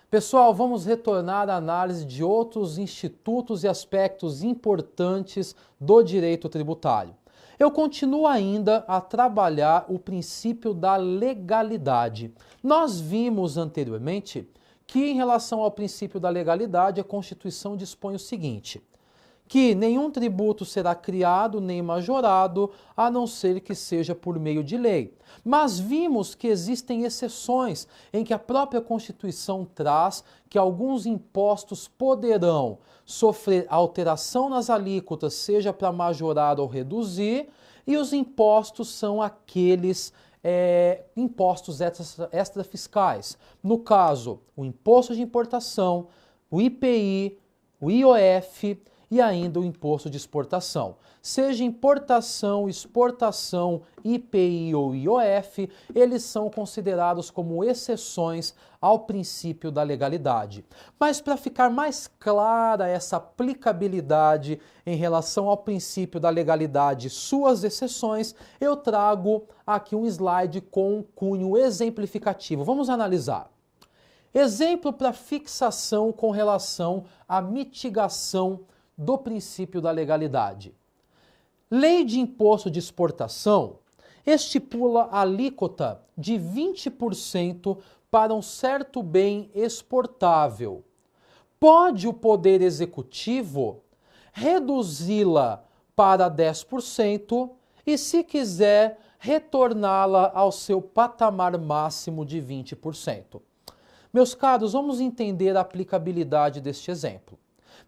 Pessoal, vamos retornar à análise de outros institutos e aspectos importantes do direito tributário. Eu continuo ainda a trabalhar o princípio da legalidade. Nós vimos anteriormente que, em relação ao princípio da legalidade, a Constituição dispõe o seguinte: que nenhum tributo será criado nem majorado, a não ser que seja por meio de lei. Mas vimos que existem exceções em que a própria Constituição traz que alguns impostos poderão sofrer alteração nas alíquotas, seja para majorar ou reduzir, e os impostos são aqueles impostos extrafiscais. No caso, o imposto de importação, o IPI, o IOF, e ainda o imposto de exportação. Seja importação, exportação, IPI ou IOF, eles são considerados como exceções ao princípio da legalidade. Mas para ficar mais clara essa aplicabilidade em relação ao princípio da legalidade e suas exceções, eu trago aqui um slide com um cunho exemplificativo. Vamos analisar. Exemplo para fixação com relação à mitigação do princípio da legalidade. Lei de imposto de exportação estipula a alíquota de 20% para um certo bem exportável. Pode o Poder Executivo reduzi-la para 10% e, se quiser, retorná-la ao seu patamar máximo de 20%. Meus caros, vamos entender a aplicabilidade deste exemplo.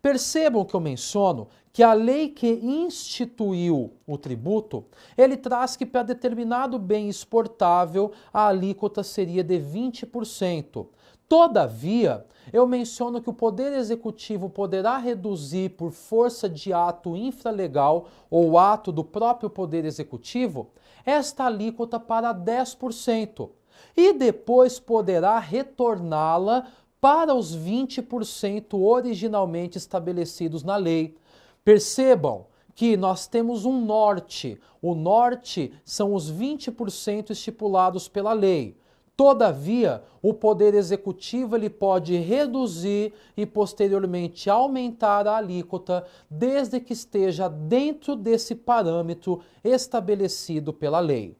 Percebam que eu menciono que a lei que instituiu o tributo, ele traz que para determinado bem exportável a alíquota seria de 20%. Todavia, eu menciono que o Poder Executivo poderá reduzir por força de ato infralegal ou ato do próprio Poder Executivo esta alíquota para 10% e depois poderá retorná-la para os 20% originalmente estabelecidos na lei. Percebam que nós temos um norte. O norte são os 20% estipulados pela lei. Todavia, o Poder Executivo ele pode reduzir e posteriormente aumentar a alíquota, desde que esteja dentro desse parâmetro estabelecido pela lei.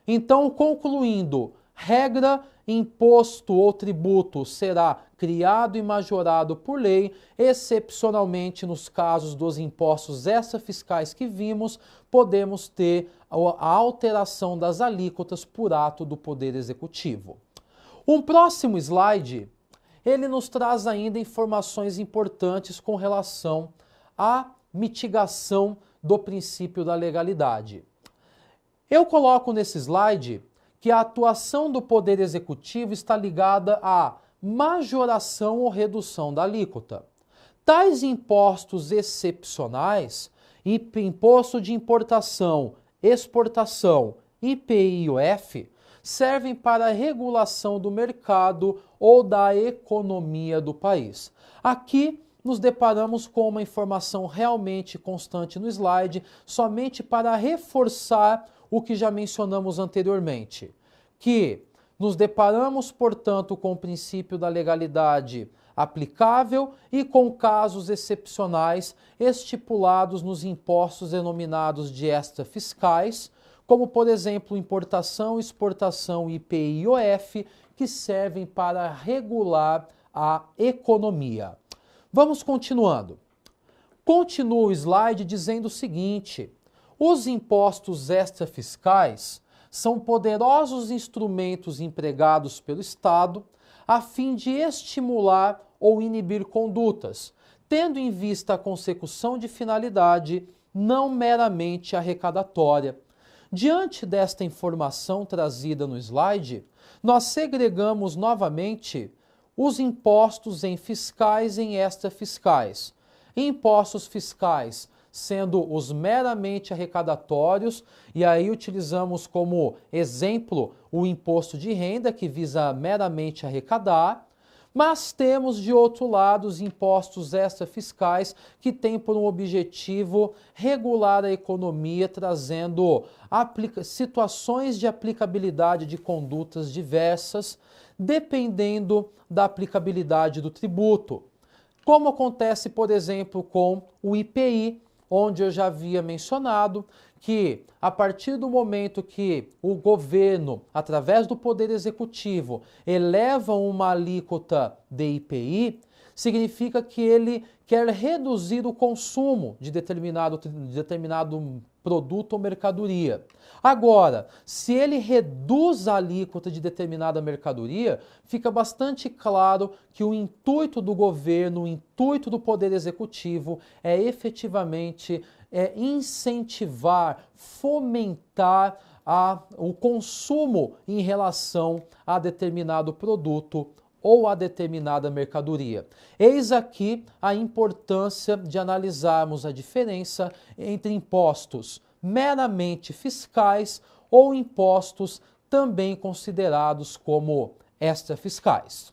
Então, concluindo, regra, imposto ou tributo será criado e majorado por lei, excepcionalmente nos casos dos impostos extrafiscais que vimos, podemos ter a alteração das alíquotas por ato do Poder Executivo. Um próximo slide, ele nos traz ainda informações importantes com relação à mitigação do princípio da legalidade. Eu coloco nesse slide que a atuação do Poder Executivo está ligada à majoração ou redução da alíquota. Tais impostos excepcionais, imposto de importação, exportação, IPI e IOF, servem para a regulação do mercado ou da economia do país. Aqui nos deparamos com uma informação realmente constante no slide, somente para reforçar o que já mencionamos anteriormente, que nos deparamos, portanto, com o princípio da legalidade aplicável e com casos excepcionais estipulados nos impostos denominados de extrafiscais, como, por exemplo, importação, exportação, IPI e IOF, que servem para regular a economia. Vamos continuando. Continua o slide dizendo o seguinte: os impostos extrafiscais são poderosos instrumentos empregados pelo Estado a fim de estimular ou inibir condutas, tendo em vista a consecução de finalidade não meramente arrecadatória. Diante desta informação trazida no slide, nós segregamos novamente os impostos em fiscais e em extrafiscais. Impostos fiscais sendo os meramente arrecadatórios, e aí utilizamos como exemplo o imposto de renda, que visa meramente arrecadar. Mas temos, de outro lado, os impostos extrafiscais que têm por um objetivo regular a economia, trazendo situações de aplicabilidade de condutas diversas, dependendo da aplicabilidade do tributo. Como acontece, por exemplo, com o IPI, onde eu já havia mencionado que, a partir do momento que o governo, através do Poder Executivo, eleva uma alíquota de IPI, significa que ele quer reduzir o consumo de determinado produto ou mercadoria. Agora, se ele reduz a alíquota de determinada mercadoria, fica bastante claro que o intuito do governo, o intuito do Poder Executivo é efetivamente incentivar, fomentar o consumo em relação a determinado produto ou a determinada mercadoria. Eis aqui a importância de analisarmos a diferença entre impostos meramente fiscais ou impostos também considerados como extrafiscais.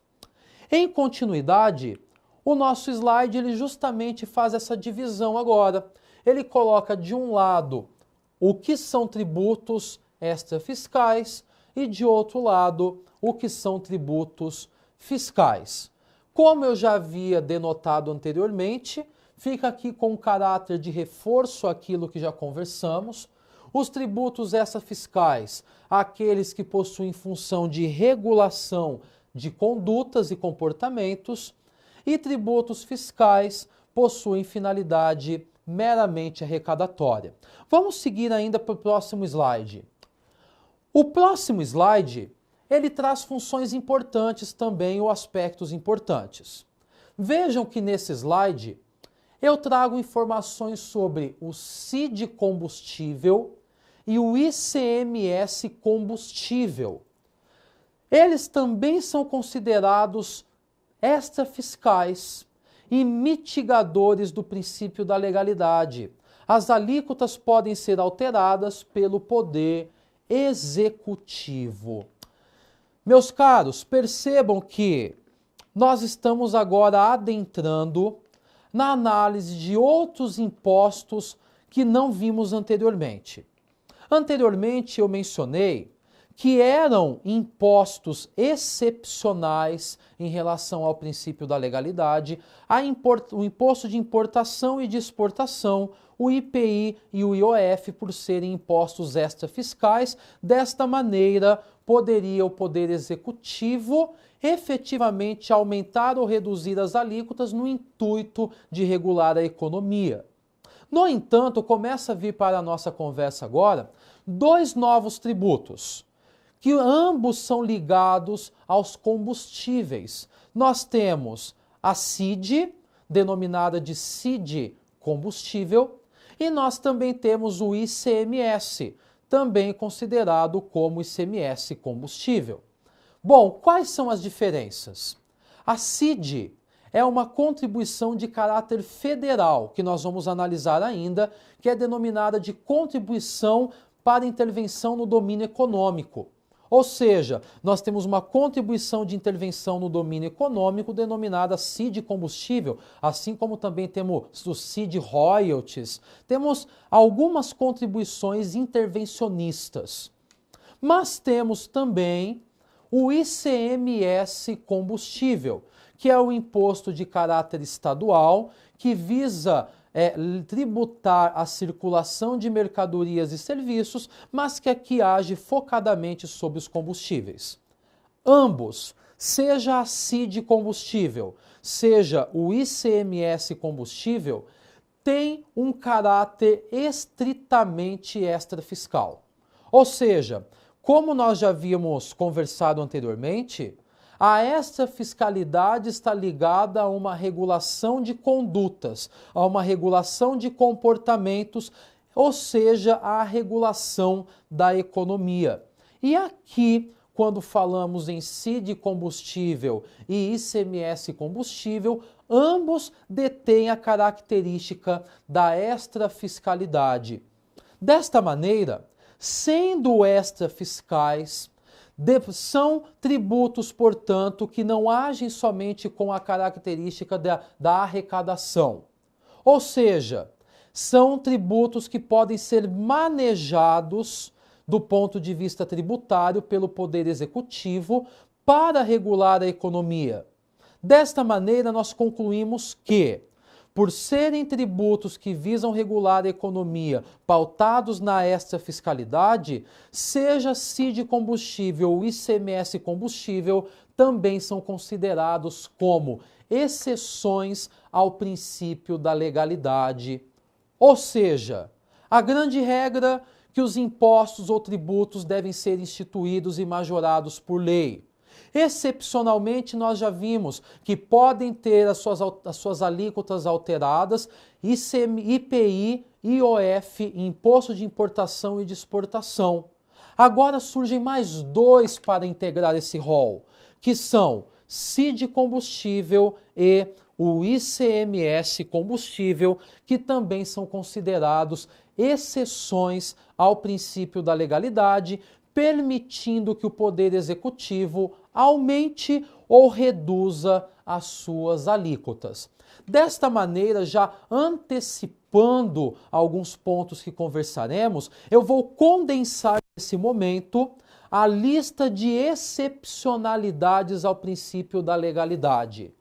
Em continuidade, o nosso slide ele justamente faz essa divisão agora. Ele coloca de um lado o que são tributos extrafiscais e de outro lado o que são tributos fiscais. Como eu já havia denotado anteriormente, fica aqui com caráter de reforço aquilo que já conversamos. Os tributos extrafiscais, aqueles que possuem função de regulação de condutas e comportamentos, e tributos fiscais possuem finalidade meramente arrecadatória. Vamos seguir ainda para o próximo slide. O próximo slide, ele traz funções importantes também ou aspectos importantes. Vejam que nesse slide eu trago informações sobre o CID combustível e o ICMS combustível. Eles também são considerados extrafiscais e mitigadores do princípio da legalidade. As alíquotas podem ser alteradas pelo Poder Executivo. Meus caros, percebam que nós estamos agora adentrando na análise de outros impostos que não vimos anteriormente. Anteriormente eu mencionei que eram impostos excepcionais em relação ao princípio da legalidade, o imposto de importação e de exportação, o IPI e o IOF, por serem impostos extrafiscais. Desta maneira, poderia o Poder Executivo efetivamente aumentar ou reduzir as alíquotas no intuito de regular a economia. No entanto, começa a vir para a nossa conversa agora dois novos tributos, que ambos são ligados aos combustíveis. Nós temos a CID, denominada de CID combustível, e nós também temos o ICMS, também considerado como ICMS combustível. Bom, quais são as diferenças? A CID é uma contribuição de caráter federal, que nós vamos analisar ainda, que é denominada de contribuição para intervenção no domínio econômico. Ou seja, nós temos uma contribuição de intervenção no domínio econômico denominada CID combustível, assim como também temos o CID royalties. Temos algumas contribuições intervencionistas. Mas temos também o ICMS combustível, que é o imposto de caráter estadual que visa tributar a circulação de mercadorias e serviços, mas que aqui age focadamente sobre os combustíveis. Ambos, seja a CID combustível, seja o ICMS combustível, tem um caráter estritamente extrafiscal. Ou seja, como nós já havíamos conversado anteriormente, a extrafiscalidade está ligada a uma regulação de condutas, a uma regulação de comportamentos, ou seja, à regulação da economia. E aqui, quando falamos em CID combustível e ICMS combustível, ambos detêm a característica da extrafiscalidade. Desta maneira, sendo extrafiscais, São tributos, portanto, que não agem somente com a característica da arrecadação. Ou seja, são tributos que podem ser manejados do ponto de vista tributário pelo Poder Executivo para regular a economia. Desta maneira, nós concluímos que, por serem tributos que visam regular a economia pautados na extrafiscalidade, seja CID combustível ou ICMS combustível, também são considerados como exceções ao princípio da legalidade. Ou seja, a grande regra que os impostos ou tributos devem ser instituídos e majorados por lei. Excepcionalmente, nós já vimos que podem ter as suas alíquotas alteradas, IPI, IOF, Imposto de Importação e de Exportação. Agora surgem mais dois para integrar esse rol, que são CID combustível e o ICMS combustível, que também são considerados exceções ao princípio da legalidade, permitindo que o Poder Executivo aumente ou reduza as suas alíquotas. Desta maneira, já antecipando alguns pontos que conversaremos, eu vou condensar nesse momento a lista de excepcionalidades ao princípio da legalidade.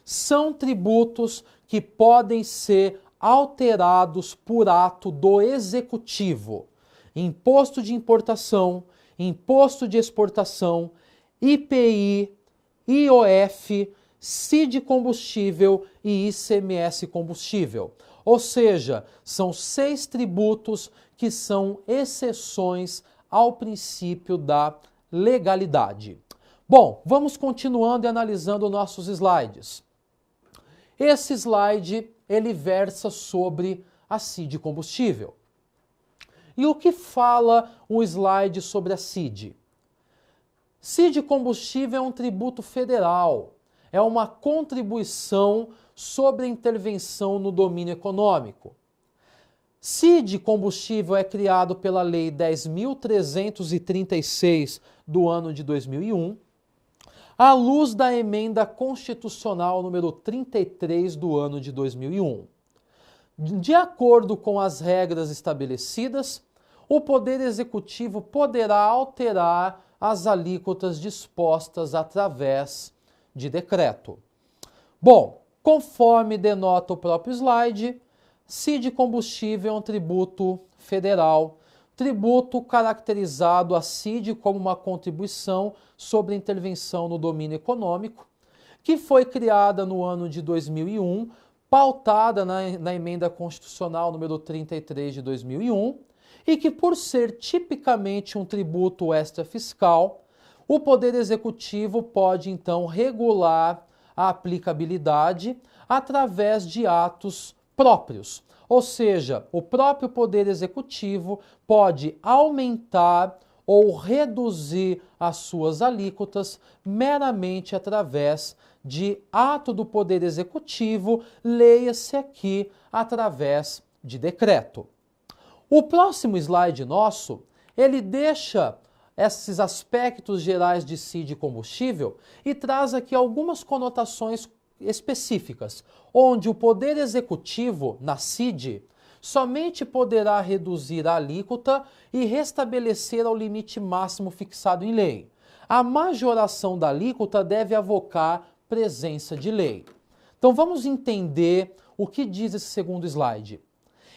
São tributos que podem ser alterados por ato do Executivo. Imposto de importação, Imposto de exportação, IPI, IOF, CID combustível e ICMS combustível. Ou seja, são 6 tributos que são exceções ao princípio da legalidade. Bom, vamos continuando e analisando nossos slides. Esse slide, ele versa sobre a CID combustível. E o que fala o slide sobre a CID? CID combustível é um tributo federal, é uma contribuição sobre a intervenção no domínio econômico. CID combustível é criado pela Lei 10.336 do ano de 2001, à luz da Emenda Constitucional número 33 do ano de 2001. De acordo com as regras estabelecidas, o Poder Executivo poderá alterar as alíquotas dispostas através de decreto. Bom, conforme denota o próprio slide, CID combustível é um tributo federal, tributo caracterizado a CID como uma contribuição sobre a intervenção no domínio econômico, que foi criada no ano de 2001, pautada na Emenda Constitucional número 33 de 2001, e que, por ser tipicamente um tributo extrafiscal, o Poder Executivo pode, então, regular a aplicabilidade através de atos próprios. Ou seja, o próprio Poder Executivo pode aumentar ou reduzir as suas alíquotas meramente através de ato do Poder Executivo, leia-se aqui através de decreto. O próximo slide nosso, ele deixa esses aspectos gerais de CID combustível e traz aqui algumas conotações específicas, onde o Poder Executivo, na CID, somente poderá reduzir a alíquota e restabelecer ao limite máximo fixado em lei. A majoração da alíquota deve avocar presença de lei. Então vamos entender o que diz esse segundo slide.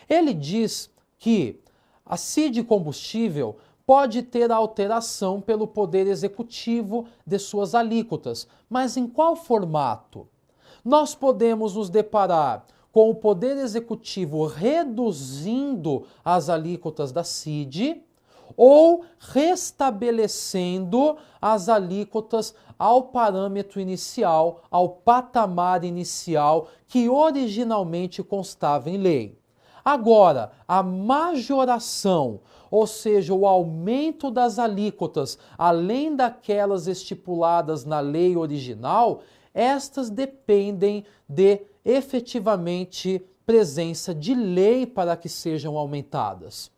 Ele diz que a CID combustível pode ter alteração pelo Poder Executivo de suas alíquotas, mas em qual formato? Nós podemos nos deparar com o Poder Executivo reduzindo as alíquotas da CID ou restabelecendo as alíquotas ao parâmetro inicial, ao patamar inicial que originalmente constava em lei. Agora, a majoração, ou seja, o aumento das alíquotas, além daquelas estipuladas na lei original, estas dependem de efetivamente presença de lei para que sejam aumentadas.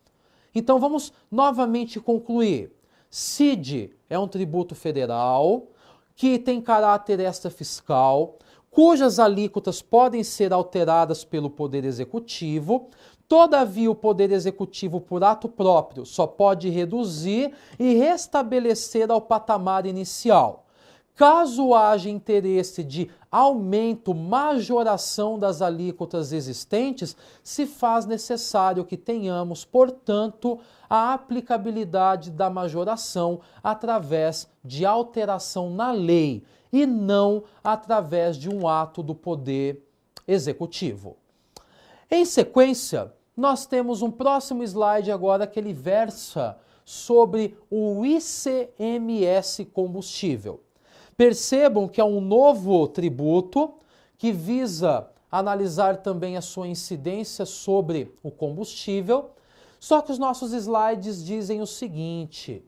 Então vamos novamente concluir. CID é um tributo federal que tem caráter extrafiscal, cujas alíquotas podem ser alteradas pelo Poder Executivo. Todavia, o Poder Executivo, por ato próprio, só pode reduzir e restabelecer ao patamar inicial. Caso haja interesse de aumento, majoração das alíquotas existentes, se faz necessário que tenhamos, portanto, a aplicabilidade da majoração através de alteração na lei e não através de um ato do Poder Executivo. Em sequência, nós temos um próximo slide agora que ele versa sobre o ICMS combustível. Percebam que é um novo tributo que visa analisar também a sua incidência sobre o combustível, só que os nossos slides dizem o seguinte,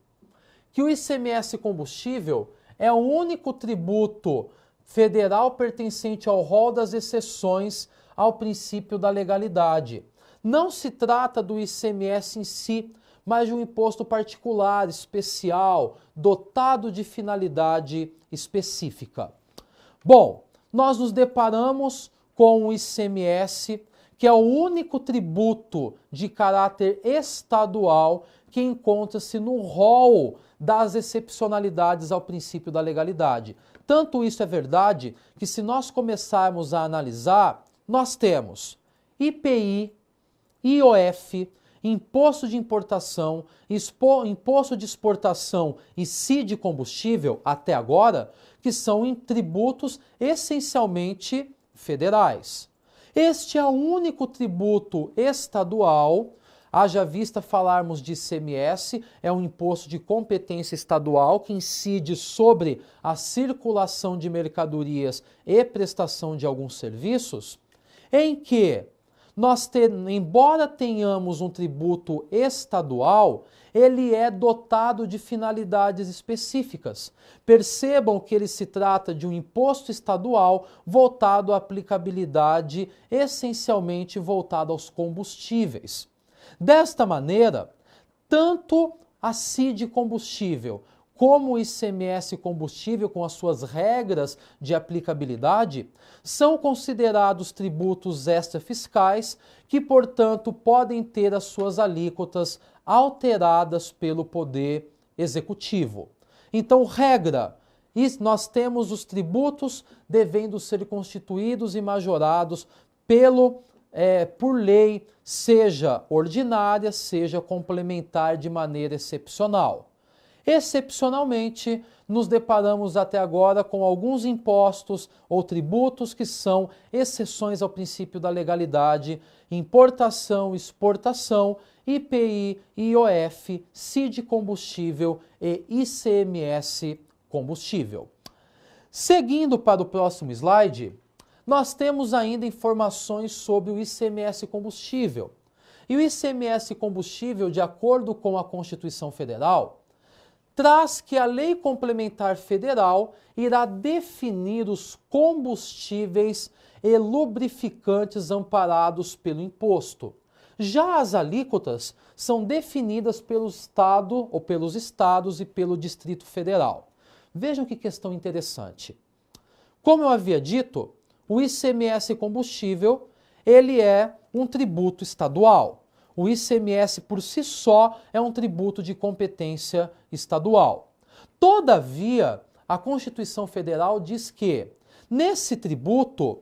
que o ICMS combustível é o único tributo federal pertencente ao rol das exceções ao princípio da legalidade. Não se trata do ICMS em si, mas de um imposto particular, especial, dotado de finalidade específica. Bom, nós nos deparamos com o ICMS, que é o único tributo de caráter estadual que encontra-se no rol das excepcionalidades ao princípio da legalidade. Tanto isso é verdade que, se nós começarmos a analisar, nós temos IPI, IOF, Imposto de Importação, Imposto de Exportação e CID combustível, até agora, que são tributos essencialmente federais. Este é o único tributo estadual, haja vista falarmos de ICMS, é um imposto de competência estadual que incide sobre a circulação de mercadorias e prestação de alguns serviços, em que embora tenhamos um tributo estadual, ele é dotado de finalidades específicas. Percebam que ele se trata de um imposto estadual voltado à aplicabilidade, essencialmente voltado aos combustíveis. Desta maneira, tanto a CID combustível como o ICMS combustível, com as suas regras de aplicabilidade, são considerados tributos extrafiscais que, portanto, podem ter as suas alíquotas alteradas pelo Poder Executivo. Então, regra, nós temos os tributos devendo ser constituídos e majorados por lei, seja ordinária, seja complementar de maneira excepcional. Excepcionalmente, nos deparamos até agora com alguns impostos ou tributos que são exceções ao princípio da legalidade: importação, exportação, IPI, IOF, CID combustível e ICMS combustível. Seguindo para o próximo slide, nós temos ainda informações sobre o ICMS combustível. E o ICMS combustível, de acordo com a Constituição Federal, traz que a Lei Complementar Federal irá definir os combustíveis e lubrificantes amparados pelo imposto. Já as alíquotas são definidas pelo Estado ou pelos estados e pelo Distrito Federal. Vejam que questão interessante. Como eu havia dito, o ICMS combustível, ele é um tributo estadual. O ICMS por si só é um tributo de competência estadual. Todavia, a Constituição Federal diz que, nesse tributo,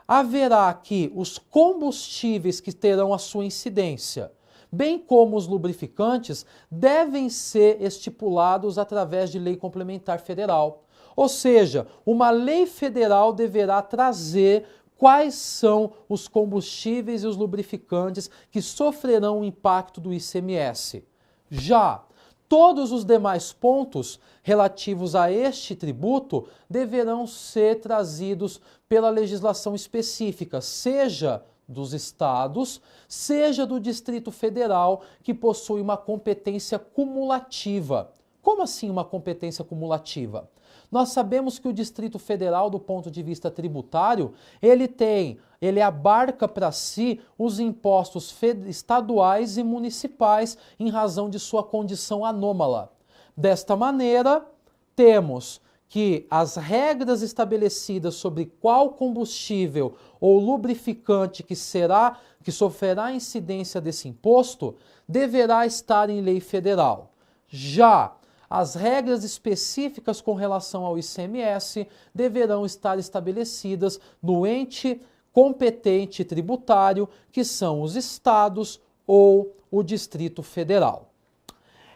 haverá aqui os combustíveis que terão a sua incidência, bem como os lubrificantes, devem ser estipulados através de lei complementar federal. Ou seja, uma lei federal deverá trazer quais são os combustíveis e os lubrificantes que sofrerão o impacto do ICMS. Já todos os demais pontos relativos a este tributo deverão ser trazidos pela legislação específica, seja dos estados, seja do Distrito Federal, que possui uma competência cumulativa. Como assim uma competência cumulativa? Nós sabemos que o Distrito Federal, do ponto de vista tributário, ele abarca para si os impostos estaduais e municipais em razão de sua condição anômala. Desta maneira, temos que as regras estabelecidas sobre qual combustível ou lubrificante que sofrerá incidência desse imposto deverá estar em lei federal. Já as regras específicas com relação ao ICMS deverão estar estabelecidas no ente competente tributário, que são os estados ou o Distrito Federal.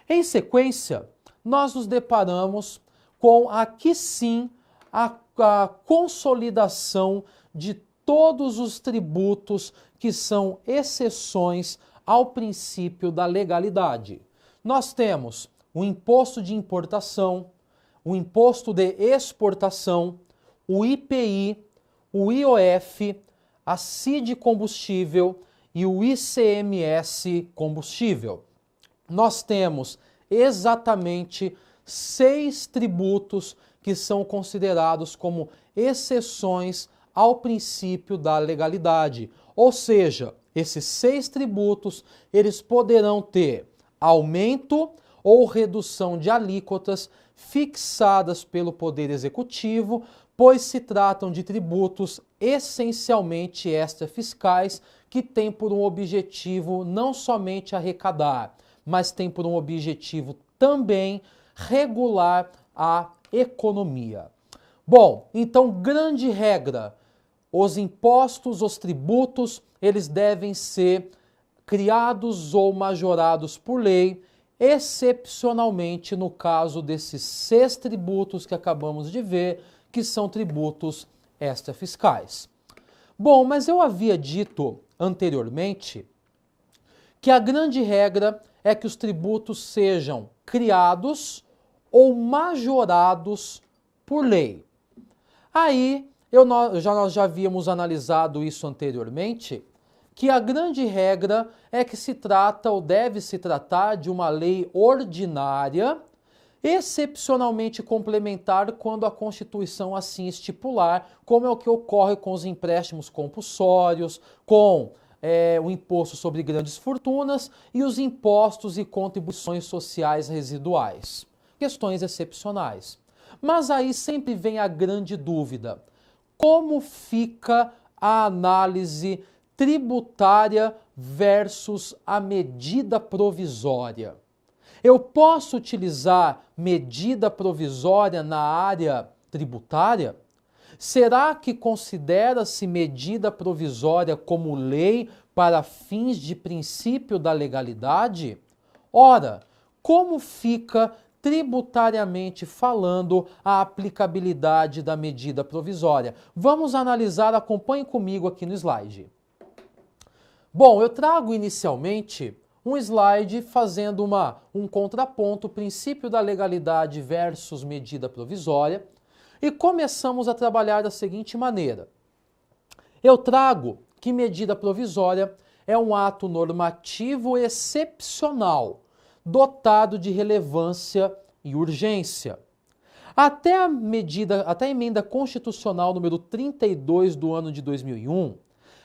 Em sequência, nós nos deparamos com, aqui sim, a consolidação de todos os tributos que são exceções ao princípio da legalidade. Nós temos o imposto de importação, o imposto de exportação, o IPI, o IOF, a CID combustível e o ICMS combustível. Nós temos exatamente 6 tributos que são considerados como exceções ao princípio da legalidade. Ou seja, esses 6 tributos, eles poderão ter aumento ou redução de alíquotas fixadas pelo Poder Executivo, pois se tratam de tributos essencialmente extrafiscais que têm por um objetivo não somente arrecadar, mas têm por um objetivo também regular a economia. Bom, então, grande regra, os impostos, os tributos, eles devem ser criados ou majorados por lei, excepcionalmente no caso desses 6 tributos que acabamos de ver, que são tributos extrafiscais. Bom, mas eu havia dito anteriormente que a grande regra é que os tributos sejam criados ou majorados por lei. Aí, nós já havíamos analisado isso anteriormente, que a grande regra é que se trata ou deve se tratar de uma lei ordinária, excepcionalmente complementar quando a Constituição assim estipular, como é o que ocorre com os empréstimos compulsórios, com o imposto sobre grandes fortunas e os impostos e contribuições sociais residuais. Questões excepcionais. Mas aí sempre vem a grande dúvida: como fica a análise tributária versus a medida provisória? Eu posso utilizar medida provisória na área tributária? Será que considera-se medida provisória como lei para fins de princípio da legalidade? Ora, como fica tributariamente falando a aplicabilidade da medida provisória? Vamos analisar, acompanhe comigo aqui no slide. Bom, eu trago inicialmente um slide fazendo um contraponto, princípio da legalidade versus medida provisória, e começamos a trabalhar da seguinte maneira. Eu trago que medida provisória é um ato normativo excepcional, dotado de relevância e urgência. Até a emenda constitucional número 32 do ano de 2001,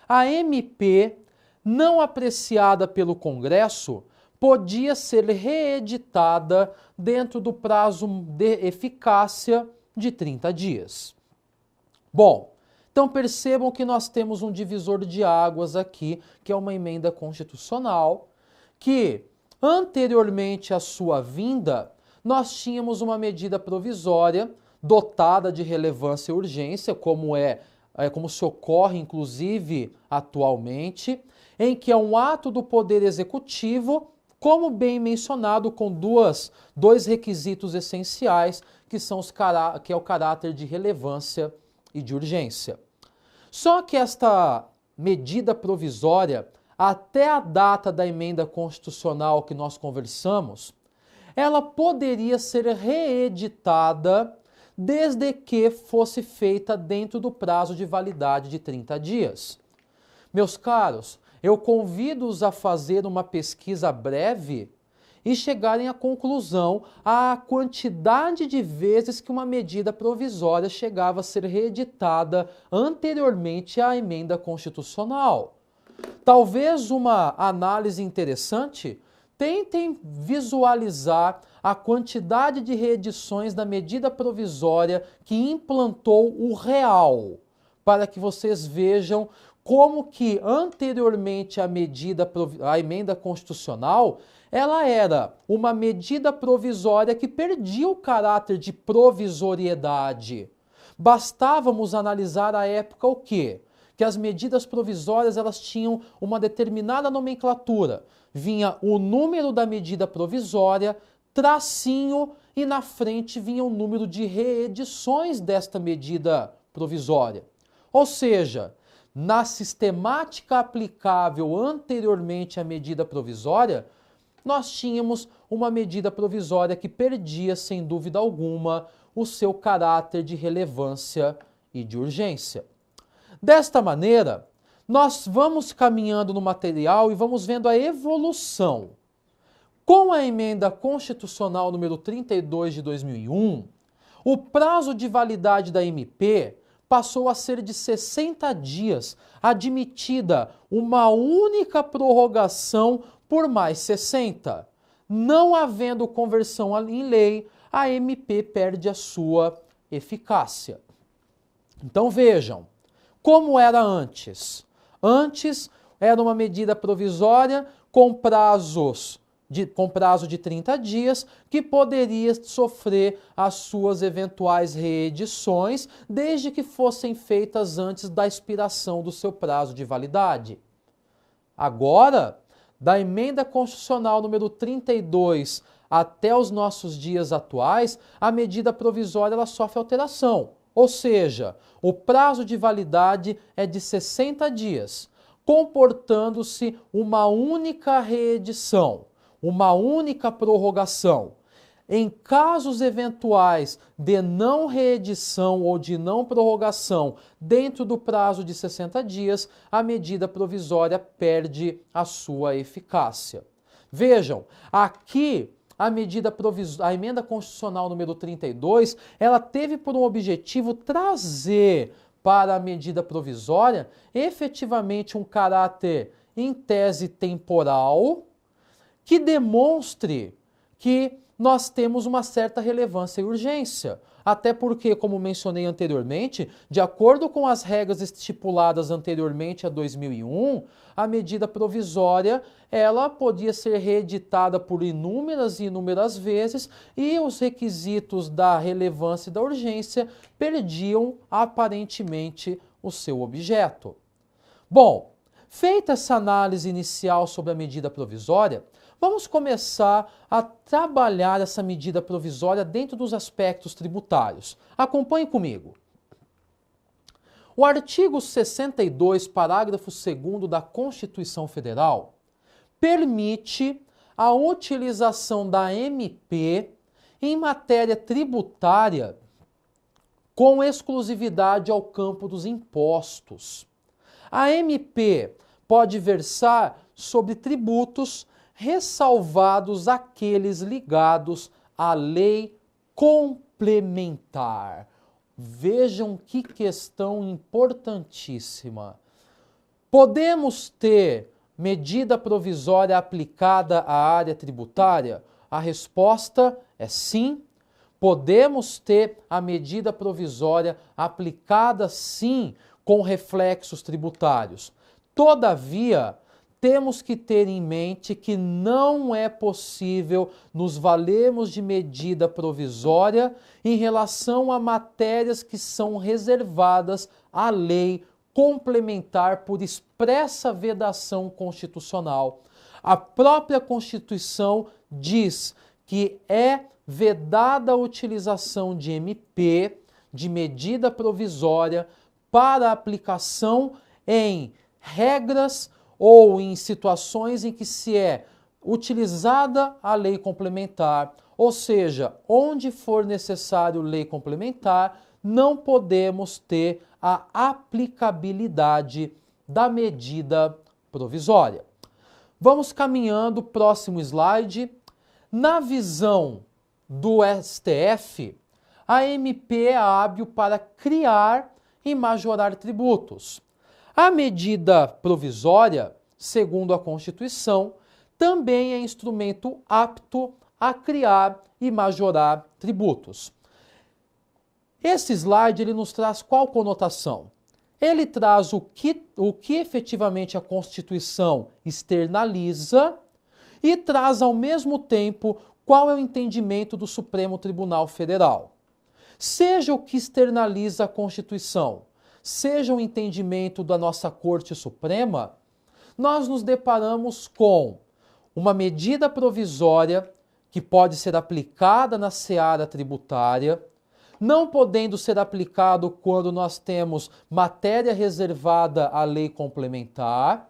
a MP, não apreciada pelo Congresso, podia ser reeditada dentro do prazo de eficácia de 30 dias. Bom, então percebam que nós temos um divisor de águas aqui, que é uma emenda constitucional, que anteriormente à sua vinda, nós tínhamos uma medida provisória dotada de relevância e urgência, como se ocorre inclusive atualmente, em que é um ato do Poder Executivo, como bem mencionado, com dois requisitos essenciais, que é o caráter de relevância e de urgência. Só que esta medida provisória, até a data da emenda constitucional que nós conversamos, ela poderia ser reeditada desde que fosse feita dentro do prazo de validade de 30 dias. Meus caros, eu convido-os a fazer uma pesquisa breve e chegarem à conclusão a quantidade de vezes que uma medida provisória chegava a ser reeditada anteriormente à emenda constitucional. Talvez uma análise interessante, tentem visualizar a quantidade de reedições da medida provisória que implantou o real, para que vocês vejam como que anteriormente a emenda constitucional, ela era uma medida provisória que perdia o caráter de provisoriedade. Bastávamos analisar à época o quê? Que as medidas provisórias elas tinham uma determinada nomenclatura. Vinha o número da medida provisória, tracinho, e na frente vinha o número de reedições desta medida provisória. Ou seja, na sistemática aplicável anteriormente à medida provisória, nós tínhamos uma medida provisória que perdia, sem dúvida alguma, o seu caráter de relevância e de urgência. Desta maneira, nós vamos caminhando no material e vamos vendo a evolução. Com a emenda constitucional número 32 de 2001, o prazo de validade da MP passou a ser de 60 dias, admitida uma única prorrogação por mais 60. Não havendo conversão em lei, a MP perde a sua eficácia. Então vejam, como era antes? Antes era uma medida provisória com prazo de 30 dias, que poderia sofrer as suas eventuais reedições, desde que fossem feitas antes da expiração do seu prazo de validade. Agora, da emenda constitucional número 32 até os nossos dias atuais, a medida provisória ela sofre alteração. Ou seja, o prazo de validade é de 60 dias, comportando-se uma única reedição, uma única prorrogação. Em casos eventuais de não reedição ou de não prorrogação dentro do prazo de 60 dias, a medida provisória perde a sua eficácia. Vejam, aqui a emenda constitucional número 32, ela teve por um objetivo trazer para a medida provisória efetivamente um caráter em tese temporal que demonstre que nós temos uma certa relevância e urgência. Até porque, como mencionei anteriormente, de acordo com as regras estipuladas anteriormente a 2001, a medida provisória ela podia ser reeditada por inúmeras e inúmeras vezes e os requisitos da relevância e da urgência perdiam aparentemente o seu objeto. Bom, feita essa análise inicial sobre a medida provisória, vamos começar a trabalhar essa medida provisória dentro dos aspectos tributários. Acompanhe comigo. O artigo 62, parágrafo 2º da Constituição Federal, permite a utilização da MP em matéria tributária com exclusividade ao campo dos impostos. A MP pode versar sobre tributos ressalvados aqueles ligados à lei complementar. Vejam que questão importantíssima. Podemos ter medida provisória aplicada à área tributária? A resposta é sim. Podemos ter a medida provisória aplicada sim com reflexos tributários. Todavia, temos que ter em mente que não é possível nos valermos de medida provisória em relação a matérias que são reservadas à lei complementar por expressa vedação constitucional. A própria Constituição diz que é vedada a utilização de MP, de medida provisória, para aplicação em regras ou em situações em que se é utilizada a lei complementar, ou seja, onde for necessário lei complementar, não podemos ter a aplicabilidade da medida provisória. Vamos caminhando, próximo slide. Na visão do STF, a MP é hábil para criar e majorar tributos. A medida provisória, segundo a Constituição, também é instrumento apto a criar e majorar tributos. Esse slide ele nos traz qual conotação? Ele traz o que efetivamente a Constituição externaliza e traz ao mesmo tempo qual é o entendimento do Supremo Tribunal Federal. Seja o que externaliza a Constituição, seja o entendimento da nossa Corte Suprema, nós nos deparamos com uma medida provisória que pode ser aplicada na seara tributária, não podendo ser aplicado quando nós temos matéria reservada à lei complementar,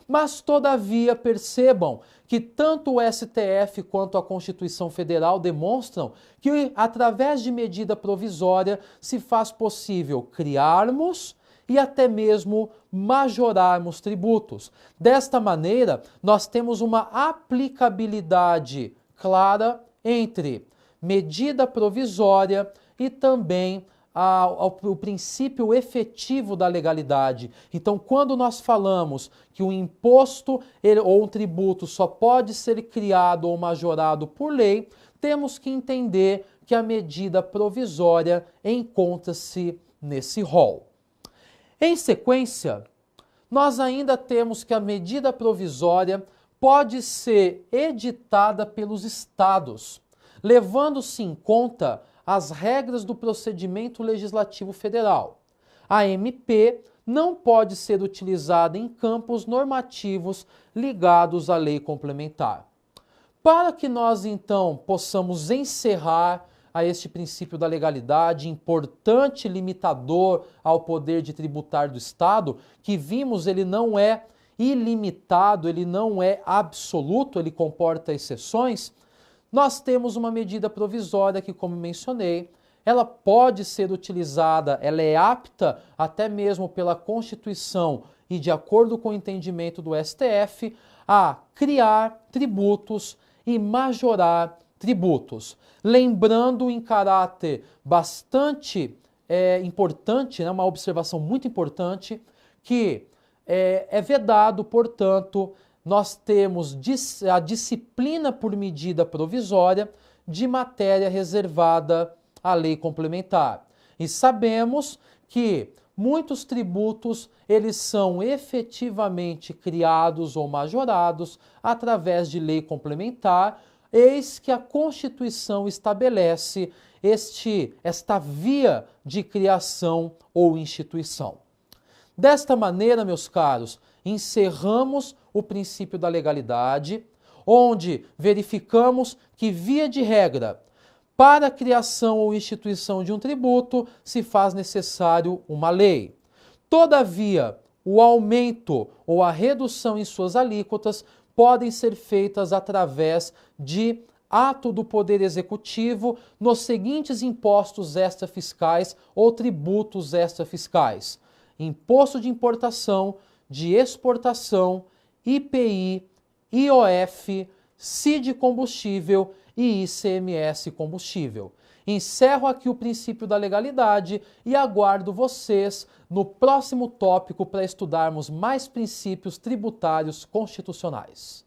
mas, todavia, percebam que tanto o STF quanto a Constituição Federal demonstram que, através de medida provisória, se faz possível criarmos e até mesmo majorarmos tributos. Desta maneira, nós temos uma aplicabilidade clara entre medida provisória e também o princípio efetivo da legalidade. Então, quando nós falamos que um imposto ou um tributo só pode ser criado ou majorado por lei, temos que entender que a medida provisória encontra-se nesse rol. Em sequência, nós ainda temos que a medida provisória pode ser editada pelos estados, levando-se em conta as regras do procedimento legislativo federal. A MP não pode ser utilizada em campos normativos ligados à lei complementar. Para que nós, então, possamos encerrar a este princípio da legalidade, importante limitador ao poder de tributar do Estado, que vimos ele não é ilimitado, ele não é absoluto, ele comporta exceções, nós temos uma medida provisória que, como mencionei, ela pode ser utilizada, ela é apta até mesmo pela Constituição e de acordo com o entendimento do STF, a criar tributos e majorar tributos. Lembrando em caráter bastante importante, né, uma observação muito importante, que é vedado, portanto, nós temos a disciplina por medida provisória de matéria reservada à lei complementar. E sabemos que muitos tributos eles são efetivamente criados ou majorados através de lei complementar, eis que a Constituição estabelece esta via de criação ou instituição. Desta maneira, meus caros, encerramos o princípio da legalidade, onde verificamos que, via de regra, para a criação ou instituição de um tributo, se faz necessário uma lei. Todavia, o aumento ou a redução em suas alíquotas podem ser feitas através de ato do Poder Executivo nos seguintes impostos extrafiscais ou tributos extrafiscais: Imposto de Importação, de Exportação, IPI, IOF, CID Combustível e ICMS Combustível. Encerro aqui o princípio da legalidade e aguardo vocês no próximo tópico para estudarmos mais princípios tributários constitucionais.